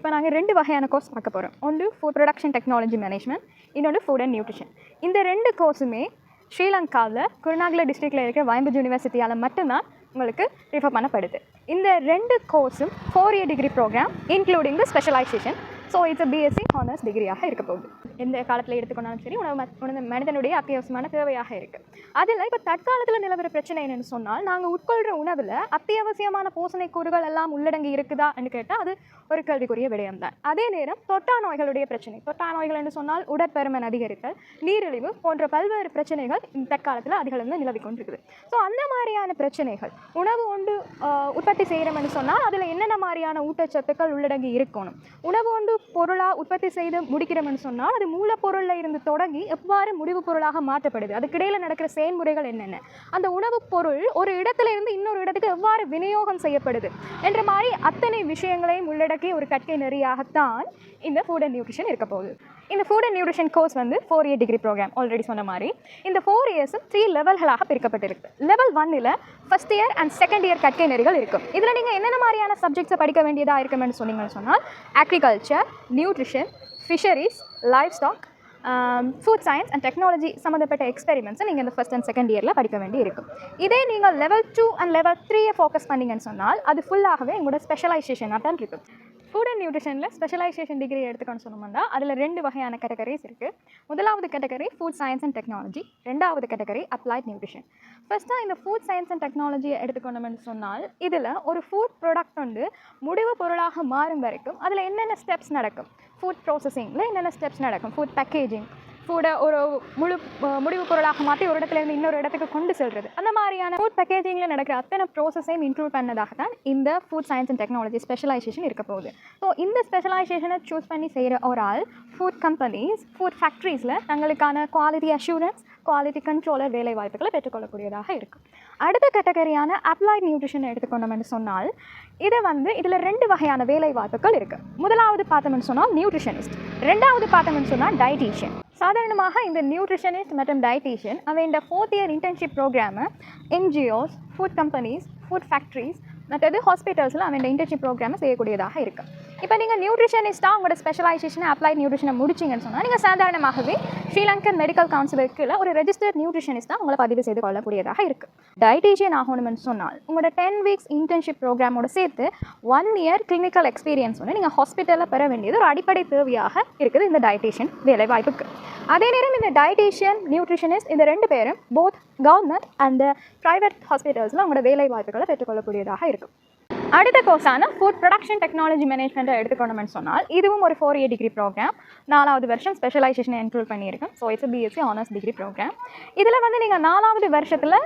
இப்போ நாங்கள் 2 வகையான கோர்ஸ் பார்க்க போகிறோம். ஒன்று ஃபுட் ப்ரொடக்ஷன் டெக்னாலஜி மேனேஜ்மெண்ட், இன்னொன்று ஃபுட் அண்ட் நியூட்ரிஷன். இந்த 2 கோர்ஸுமே ஸ்ரீலங்காவில் குருநாகல டிஸ்ட்ரிக்டில் இருக்கிற வயம்புஜ் யூனிவர்சிட்டியால் மட்டும்தான் உங்களுக்கு ரிஃபர் பண்ணப்படுது. இந்த 2 கோர்ஸும் 4 year degree program including the specialisation. So it's BSc honours டிகிரியாக இருக்க போகுது. எந்த காலத்தில் எடுத்துக்கொண்டாலும் சரி உணவு மனிதனுடைய அத்தியாவசியமான தேவையாக இருக்குது. அதில் இப்போ தற்காலத்தில் நிலவர பிரச்சனை என்னென்னு சொன்னால், நாங்கள் உட்கொள்கிற உணவில் அத்தியாவசியமான போஷணை கூறுகள் எல்லாம் உள்ளடங்கி இருக்குதா என்று கேட்டால் அது ஒரு கேள்விக்குரிய விடயம் தான். அதே நேரம் தொற்றா நோய்களுடைய பிரச்சனை, தொற்றா நோய்கள் என்று சொன்னால் உடற்பருமன் அதிகரித்தல், நீரிழிவு போன்ற பல்வேறு பிரச்சனைகள் இந்த தற்காலத்தில் அதிகளந்து நிலவி கொண்டிருக்குது. ஸோ அந்த மாதிரியான பிரச்சனைகள் உணவு ஒன்று உற்பத்தி செய்கிறோம்னு சொன்னால் அதில் என்னென்ன மாதிரியான ஊட்டச்சத்துக்கள் உள்ளடங்கி இருக்கணும், உணவு ஒன்று பொருளாக உற்பத்தி செய்து முடிக்கிறோம்னு சொன்னால் அது மூலப்பொருளில் இருந்து தொடங்கி எவ்வாறு முடிவு பொருளாக மாற்றப்படுது, அதுக்கிடையில் நடக்கிற செயல்முறைகள் என்னென்ன, அந்த உணவுப் பொருள் ஒரு இடத்துல இருந்து இன்னொரு இடத்துக்கு எவ்வாறு விநியோகம் செய்யப்படுது என்ற மாதிரி அத்தனை விஷயங்களையும் உள்ளடக்கிய ஒரு கற்கை நெறியாகத்தான் இந்த ஃபுட் அண்ட் நியூட்ரிஷன் இருக்க போகுது. இந்த food and nutrition course 4 year degree program. Already சொன்ன மாதிரி இந்த 4 இயர்ஸும் 3 லெவல்களாக பிரிக்கப்பட்டிருக்கு. Level 1 first year and second year கற்கை நெறிகள் இருக்கும். இதில் நீங்கள் என்னென்ன மாதிரியான சப்ஜெக்ட்ஸை படிக்க வேண்டியதாக இருக்குமென்னு சொன்னீங்கன்னு சொன்னால், agriculture, nutrition, fisheries, life stock, food science and technology சம்மந்தப்பட்ட எக்ஸ்பெரிமெண்ட்ஸை நீங்கள் இந்த ஃபர்ஸ்ட் அண்ட் செகண்ட் இயரில் படிக்க வேண்டி இருக்கும். இதே நீங்கள் லெவல் 2 அண்ட் லெவல் 3 ஃபோக்கஸ் பண்ணிங்கன்னு சொன்னால் அது ஃபுல்லாகவே உங்களோட ஸ்பெஷலைசேஷனாக தான் இருக்கும். ஃபுட் அண்ட் நியூட்ரிஷனில் ஸ்பெஷலைசேஷன் டிகிரி எடுத்துக்கணும்னு சொன்னோம்னா அதில் 2 வகையான கேட்டகரிஸ் இருக்குது. முதலாவது category food science and technology, ரெண்டாவது கேட்டகரி அப்ளைட் நியூட்ரிஷன். ஃபர்ஸ்ட்டாக இந்த ஃபுட் சயின்ஸ் அண்ட் டெக்னாலஜியை எடுத்துக்கணும்னு சொன்னால் இதில் ஒரு ஃபுட் ப்ராடக்ட் முடிவு பொருளாக மாறும் வரைக்கும் அதில் என்னென்ன ஸ்டெப்ஸ் நடக்கும், ஃபுட் ப்ராசஸிங்கில் என்னென்ன ஸ்டெப்ஸ் நடக்கும், ஃபுட் பேக்கேஜிங், ஃபுட்டை ஒரு முடிவு பொருளாக மாற்றி ஒரு இடத்துலேருந்து இன்னொரு இடத்துக்கு கொண்டு செல்வது, அந்த மாதிரியான ஃபுட் பேக்கேஜிங்கில் நடக்கிற அத்தனை ப்ராசஸையும் இன்க்ளூட் பண்ணதாக தான் இந்த food science and technology specialisation இருக்க போகுது. ஸோ இந்த ஸ்பெஷலைசேஷனை சூஸ் பண்ணி செய்கிற ஒரு ஆள் ஃபுட் கம்பெனிஸ், ஃபுட் ஃபேக்ட்ரிஸில் தங்களுக்கான குவாலிட்டி அஷூரன்ஸ், குவாலிட்டி கண்ட்ரோலர் வேலை வாய்ப்புகளை பெற்றுக்கொள்ளக்கூடியதாக இருக்கும். அடுத்த கேட்டகரியான அப்ளைட் நியூட்ரிஷன் எடுத்துக்கொண்டோம்னு சொன்னால் இதில் 2 வகையான வேலை வாய்ப்புகள் இருக்குது. முதலாவது பார்த்தோம்னு சொன்னால் நியூட்ரிஷனிஸ்ட், ரெண்டாவது பார்த்தோம்னு சொன்னால் டயட்டீஷியன். சாதாரணமாக இந்த நியூட்ரிஷனிஸ்ட் மற்றும் டயட்டீஷியன் அவன் இந்த 4th இயர் இன்டர்ன்ஷிப் ப்ரோக்ராமை NGOs, food companies, food factories மற்றது ஹாஸ்பிட்டல்ஸில் அவன் இந்த இன்டர்ன்ஷிப் ப்ரோக்ராமை செய்யக்கூடியதாக இருக்குது. இப்போ நீங்கள் நியூட்ரிஷனிஸ்ட்டாக உங்களோட ஸ்பெஷலைசேஷனை அப்ளைட் நியூட்ரிஷனை முடிச்சிங்கன்னு சொன்னால் நீங்கள் சாதாரணமாகவே ஸ்ரீலங்கன் மெடிக்கல் கவுன்சிலுக்கு ஒரு ரெஜிஸ்டர்ட் நியூட்ரிஷனிஸ்ட்டாக உங்களை பதிவு செய்து கொள்ளக்கூடியதாக இருக்குது. டயட்டீஷியன் ஆகணும்னு சொன்னால் உங்களோட 10 வீக்ஸ் இன்டர்ன்ஷிப் ப்ரோக்ராமோட சேர்த்து 1 இயர் கிளினிக்கல் எக்ஸ்பீரியன்ஸ் நீங்கள் ஹாஸ்பிட்டலில் பெற வேண்டியது ஒரு அடிப்படை தேவையாக இருக்குது இந்த டயட்டீஷியன் வேலை வாய்ப்புக்கு. அதே நேரம் இந்த டயட்டீஷியன், நியூட்ரிஷனிஸ்ட் இந்த 2 பேரும் போத் கவர்மெண்ட் அண்ட் ப்ரைவேட் ஹாஸ்பிட்டல்ஸில் உங்களோட வேலை வாய்ப்புகளை பெற்றுக்கொள்ளக்கூடியதாக இருக்கும். அடுத்த கோர்ஸான ஃபுட் ப்ரொடக்ஷன் டெக்னாலஜி மேனேஜ்மெண்ட்டை எடுத்துக்கொண்டோம்னு சொன்னால் இதுவும் ஒரு 4 இயர் டிகிரி ப்ரோக்ராம். 4வது வருஷம் ஸ்பெஷலைசேஷனை இன்க்ளூட் பண்ணியிருக்கேன். So it's BSc honours degree program. இதில் நீங்கள் 4வது வருஷத்தில்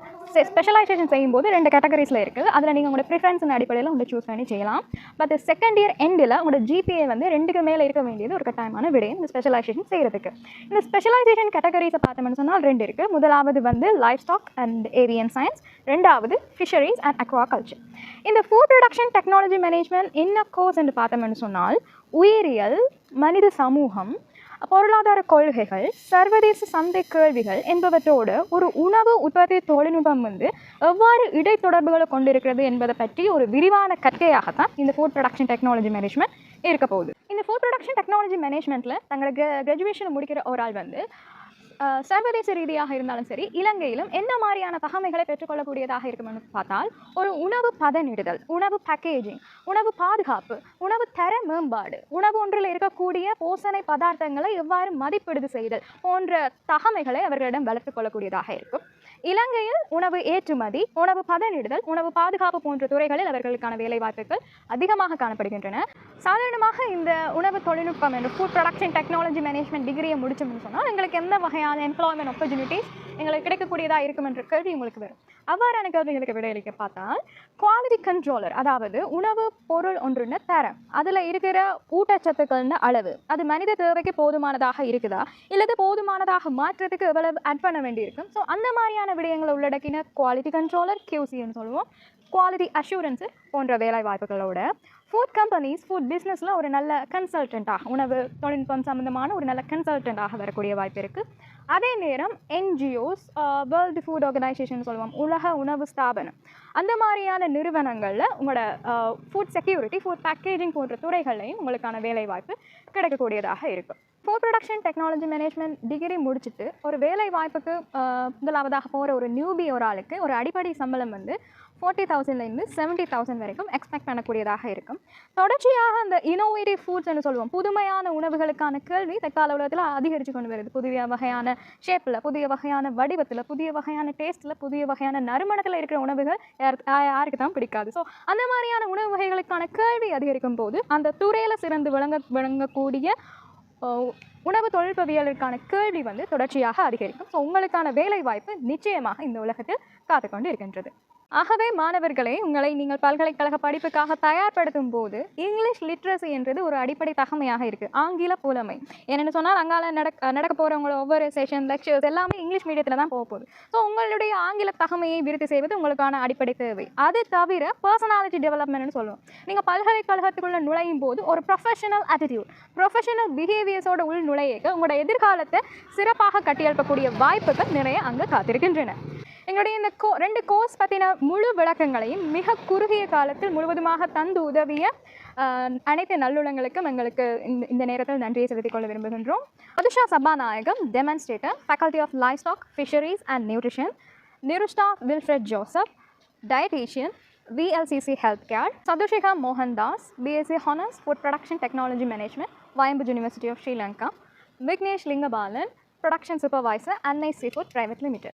ஸ்பெஷலைசேஷன் செய்யும்போது 2 கேட்டகரிஸில் இருக்குது. அதில் நீங்கள் உங்களோட ப்ரிஃபரன்ஸின் அடிப்படையில் உங்களை சூஸ் பண்ணி செய்யலாம். பட் செகண்ட் இயர் எண்டில் உங்களோட ஜிபிஏ 2க்கு மேலே இருக்க வேண்டியது ஒரு கட்டாயமான விடயம் இந்த ஸ்பெஷலைசேஷன் செய்கிறதுக்கு. இந்த ஸ்பெஷலைசேஷன் கேட்டகரிஸை பார்த்தோம்னு சொன்னால் 2 இருக்குது. முதலாவது life stock and avian science, ரெண்டாவது ஃபிஷரிஸ் அண்ட் அக்வாகல்ச்சர். இந்த ஃபுட் ப்ரொடக்ஷன் டெக்னாலஜி மேனேஜ்மெண்ட் என்ன கோர்ஸ் என்று பார்த்தோம்னு சொன்னால் உயிரியல், மனித சமூகம், பொருளாதார கொள்கைகள், சர்வதேச சந்தை கேள்விகள் என்பவற்றோடு ஒரு உணவு உற்பத்தி தொழில்நுட்பம் எவ்வாறு இடைத்தொடர்புகளை கொண்டிருக்கிறது என்பதை பற்றி ஒரு விரிவான கற்கையாகத்தான் இந்த ஃபுட் ப்ரொடக்ஷன் டெக்னாலஜி மேனேஜ்மெண்ட் இருக்க போகுது. இந்த ஃபுட் ப்ரொடக்ஷன் டெக்னாலஜி மேனேஜ்மெண்ட்டில் தங்களோட கிராஜுவேஷன் முடிக்கிற ஒரு ஆள் சர்வதேச ரீதியாக இருந்தாலும் சரி இலங்கையிலும் என்ன மாதிரியான தகமைகளை பெற்றுக்கொள்ளக்கூடியதாக இருக்குமென்னு பார்த்தால் ஒரு உணவு பதனிடுதல், உணவு பேக்கேஜிங், உணவு பாதுகாப்பு, உணவு தர மேம்பாடு, உணவு ஒன்றில் இருக்கக்கூடிய போஷணை பதார்த்தங்களை எவ்வாறு மதிப்பீடு செய்தல் போன்ற தகமைகளை அவர்களிடம் வளர்த்துக் கொள்ளக்கூடியதாக இருக்கும். இலங்கையில் உணவு ஏற்றுமதி, உணவு பதனிடுதல், உணவு பாதுகாப்பு போன்ற துறைகளில் அவர்களுக்கான வேலை வாய்ப்புகள் அதிகமாக காணப்படுகின்றன. சாதாரணமாக இந்த உணவு தொழில்நுட்பம் என்ற ஃபுட் ப்ரொடக்ஷன் டெக்னாலஜி மேனேஜ்மெண்ட் டிகிரியை முடிச்சோம்னு சொன்னால் எங்களுக்கு எந்த வகையான எம்ப்ளாய்மெண்ட் ஆப்பர்ச்சுனிட்டிஸ் எங்களுக்கு கிடைக்கக்கூடியதாக இருக்கும் என்ற கேள்வி உங்களுக்கு வரும். அவ்வாறான கேள்விகளுக்கு விடையளிக்க பார்த்தால் குவாலிட்டி கண்ட்ரோலர், அதாவது உணவு பொருள் ஒன்றுன்னு தரம், அதில் இருக்கிற ஊட்டச்சத்துக்கள்னு அளவு அது மனித தேவைக்கு போதுமானதாக இருக்குதா இல்லது போதுமானதாக மாற்றத்துக்கு எவ்வளவு ஆட் பண்ண வேண்டியிருக்கும். ஸோ அந்த மாதிரியான விடயங்களை உள்ளடக்கின குவாலிட்டி கண்ட்ரோலர், QCன்னு சொல்லுவோம், குவாலிட்டி அஷூரன்ஸு போன்ற வேலை வாய்ப்புகளோட ஃபுட் கம்பெனிஸ் ஃபுட் பிஸ்னஸில் ஒரு நல்ல கன்சல்டண்ட்டாக உணவு தொழில்நுட்பம் சம்மந்தமான ஒரு நல்ல கன்சல்டண்ட்டாக வரக்கூடிய வாய்ப்பு இருக்குது. அதே நேரம் என்ஜிஓஸ், வேர்ல்டு ஃபுட் ஆர்கனைசேஷன் சொல்லுவோம், உலக உணவு ஸ்தாபனம், அந்த மாதிரியான நிறுவனங்களில் உங்களோட ஃபுட் செக்யூரிட்டி, ஃபுட் பேக்கேஜிங் போன்ற துறைகளையும் உங்களுக்கான வேலை வாய்ப்பு கிடைக்கக்கூடியதாக இருக்கும். Food production technology management degree முடிச்சுட்டு ஒரு வேலை வாய்ப்புக்கு முதலாவதாக போகிற ஒரு நியூபி ஒரு ஆளுக்கு ஒரு அடிப்படை சம்பளம் வந்து 40,000லேருந்து 70,000 வரைக்கும் எக்ஸ்பெக்ட் பண்ணக்கூடியதாக இருக்கும். தொடர்ச்சியாக அந்த இனோவேட்டிவ் ஃபுட்ஸ்ன்னு சொல்லுவோம், புதுமையான உணவுகளுக்கான கேள்வி தற்கால உலகத்தில் அதிகரித்து கொண்டு வருது. புதிய வகையான ஷேப்பில், புதிய வகையான வடிவத்தில், புதிய வகையான டேஸ்ட்டில், புதிய வகையான நறுமணத்தில் இருக்கிற உணவுகள் யாருக்கு தான் பிடிக்காது. ஸோ அந்த மாதிரியான உணவு வகைகளுக்கான கேள்வி அதிகரிக்கும் போது அந்த துறையில் சிறந்து விளங்கக்கூடிய உணவு தொழில்நுட்பவியலுக்கான கேள்வி வந்து தொடர்ச்சியாக அதிகரிக்கும். ஸோ உங்களுக்கான வேலை வாய்ப்பு நிச்சயமாக இந்த உலகத்தில் காத்துக்கொண்டு இருக்கின்றது. ஆகவே மாணவர்களே, உங்களை நீங்கள் பல்கலைக்கழக படிப்புக்காக தயார்படுத்தும் போது இங்கிலீஷ் லிட்ரஸி என்றது ஒரு அடிப்படை தகமையாக இருக்குது. ஆங்கில புலமை என்னென்னு சொன்னால் அங்கால நடக்க போகிறவங்களோட ஒவ்வொரு செஷன், லெக்சர்ஸ் எல்லாமே இங்கிலீஷ் மீடியத்தில் தான் போக போகுது. ஸோ உங்களுடைய ஆங்கில தகமையை விருத்தி செய்வது உங்களுக்கான அடிப்படை தேவை. அது தவிர பர்சனாலிட்டி டெவலப்மெண்ட்னு சொல்லுவோம். நீங்கள் பல்கலைக்கழகத்துக்குள்ளே நுழையும் போது ஒரு ப்ரொஃபஷனல் ஆட்டிடியூட், ப்ரொஃபஷனல் பிஹேவியர்ஸோட உள் நுழையக்க உங்களோட எதிர்காலத்தை சிறப்பாக கட்டியெழுப்பக்கூடிய வாய்ப்புகள் நிறைய அங்கே காத்திருக்கின்றன. எங்களுடைய இந்த 2 கோர்ஸ் பற்றின முழு விளக்கங்களையும் மிக குறுகிய காலத்தில் முழுவதுமாக தந்து உதவிய அனைத்து நல்லுள்ளங்களுக்கும் எங்களுக்கு இந்த நேரத்தில் நன்றியை செலுத்திக் கொள்ள விரும்புகின்றோம். Madhusha Sabanayagam, demonstrator, faculty of life stock, fisheries and nutrition. Nirushta Wilfred Joseph, dietitian, VLCC health care. Sathushika Mohandas, BSc honours food production technology management, Wayamba university of Sri Lanka. Vignesh Lingabalan, production supervisor, Annai seafood private limited.